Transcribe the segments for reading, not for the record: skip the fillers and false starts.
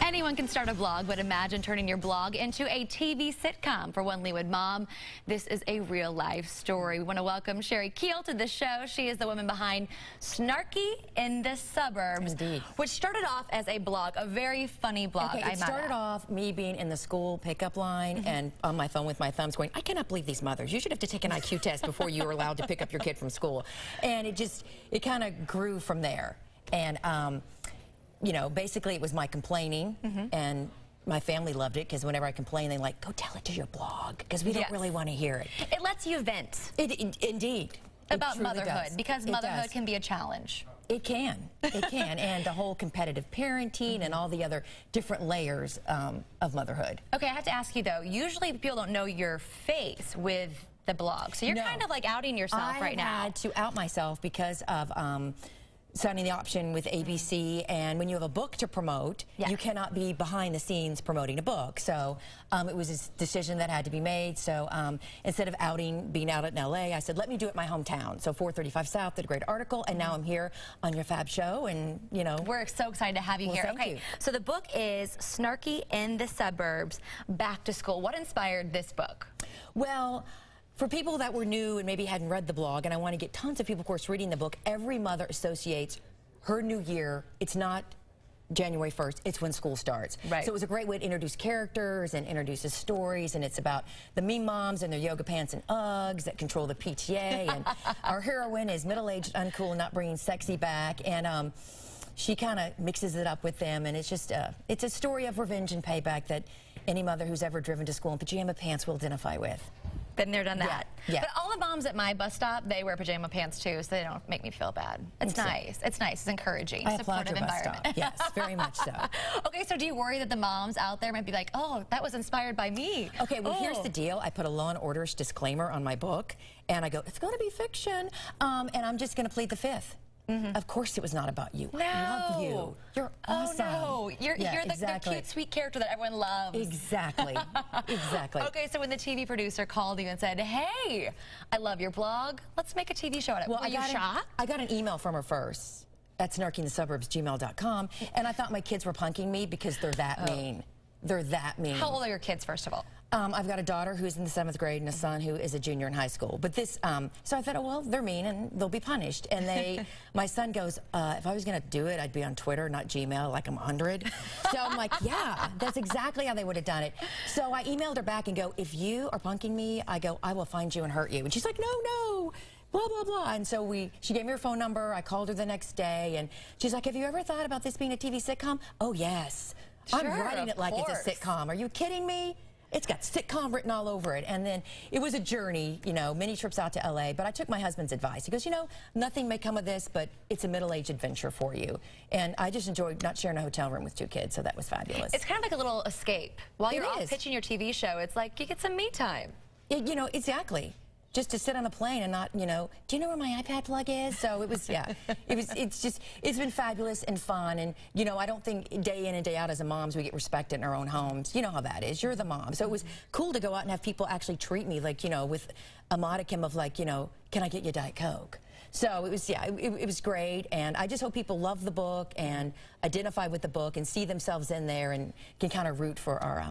Anyone can start a blog, but imagine turning your blog into a TV sitcom. For one Leawood mom, this is a real-life story. We want to welcome Kuehl to the show. She is the woman behind Snarky in the Suburbs, Indeed. Which started off as a blog, a very funny blog. Okay, it started off me being in the school pickup line and on my phone with my thumbs going, I cannot believe these mothers. You should have to take an IQ test before you were allowed to pick up your kid from school. And it kind of grew from there. And, you know, basically it was my complaining, and my family loved it because whenever I complain, they're like, go tell it to your blog because we don't really want to hear it. It lets you vent. Indeed. About motherhood, because motherhood can be a challenge. It can. It can. And the whole competitive parenting and all the other different layers of motherhood. Okay, I have to ask you though, usually people don't know your face with the blog. So you're kind of like outing yourself right now. I had to out myself because of signing the option with ABC, and when you have a book to promote, you cannot be behind the scenes promoting a book. So it was a decision that had to be made. So instead of being out in LA, I said, let me do it in my hometown. So 435 South did a great article, and now I'm here on your fab show, and you know. We're so excited to have you here. Thank you. So the book is Snarky in the Suburbs, Back to School. What inspired this book? Well, for people that were new and maybe hadn't read the blog, and I want to get tons of people, of course, reading the book, every mother associates her new year. It's not January 1st, it's when school starts. Right. So it was a great way to introduce characters and introduces stories, and it's about the mean moms and their yoga pants and Uggs that control the PTA, and our heroine is middle-aged, uncool, and not bringing sexy back, and she kind of mixes it up with them, and it's just it's a story of revenge and payback that any mother who's ever driven to school in pajama pants will identify with. Been there, done that. Yeah. But all the moms at my bus stop, they wear pajama pants too, so they don't make me feel bad. It's nice. It's nice. It's encouraging. I applaud supportive your bus environment. stop. Yes, very much so. Okay, so do you worry that the moms out there might be like, oh, that was inspired by me? Okay, well, here's the deal. I put a Law and Order-ish disclaimer on my book, and I go, it's going to be fiction, and I'm just going to plead the fifth. Of course it was not about you. No. I love you. You're awesome. Oh, no. You're the cute, sweet character that everyone loves. Exactly. Exactly. Okay, so when the TV producer called you and said, hey, I love your blog, let's make a TV show out of it. Well, Were you shocked? I got an email from her first at snarkyinthesuburbs@gmail.com, and I thought my kids were punking me because they're that mean. They're that mean. How old are your kids, first of all? I've got a daughter who's in the 7th grade and a son who is a junior in high school. But this, so I thought, oh, well, they're mean and they'll be punished. And my son goes, if I was going to do it, I'd be on Twitter, not Gmail, like I'm 100. So I'm like, yeah, that's exactly how they would have done it. So I emailed her back and go, if you are punking me, I go, I will find you and hurt you. And she's like, no, blah, blah, blah. And so she gave me her phone number. I called her the next day, and she's like, have you ever thought about this being a TV sitcom? Oh, yes. Sure, I'm writing it like it's a sitcom. Are you kidding me? It's got sitcom written all over it. And then it was a journey, you know, many trips out to LA, but I took my husband's advice. He goes, you know, nothing may come of this, but it's a middle-aged adventure for you. And I just enjoyed not sharing a hotel room with 2 kids, so that was fabulous. It's kind of like a little escape. While you're off pitching your TV show, it's like you get some me time. You know, exactly. Just to sit on a plane and not, you know, do you know where my iPad plug is? So it was, it's been fabulous and fun. And, you know, I don't think day in and day out as a moms we get respected in our own homes. You know how that is. You're the mom. So it was cool to go out and have people actually treat me like, you know, with a modicum of like, you know, can I get you a Diet Coke? So it was, it was great. And I just hope people love the book and identify with the book and see themselves in there and can kind of root for our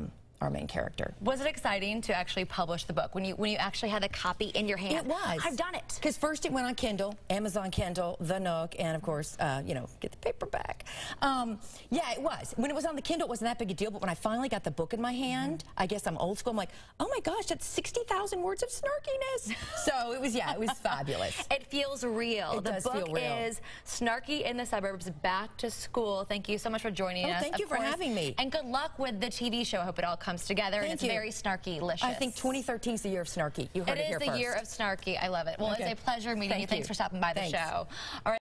main character. Was it exciting to actually publish the book when you actually had a copy in your hand? It was. I've done it. Because first it went on Kindle, Amazon Kindle, The Nook, and of course, you know, get the paperback. Yeah, it was. When it was on the Kindle, it wasn't that big a deal, but when I finally got the book in my hand, I guess I'm old school, I'm like, oh my gosh, that's 60,000 words of snarkiness. So it was, it was fabulous. It feels real. The book is Snarky in the Suburbs, Back to School. Thank you so much for joining us. Thank you for having me. And good luck with the TV show. I hope it all comes together. And it's very snarky-licious. I think 2013 is the year of Snarky. You heard it here first. It is the year of Snarky. I love it. Well, it's a pleasure meeting you. Thanks for stopping by the show. All right.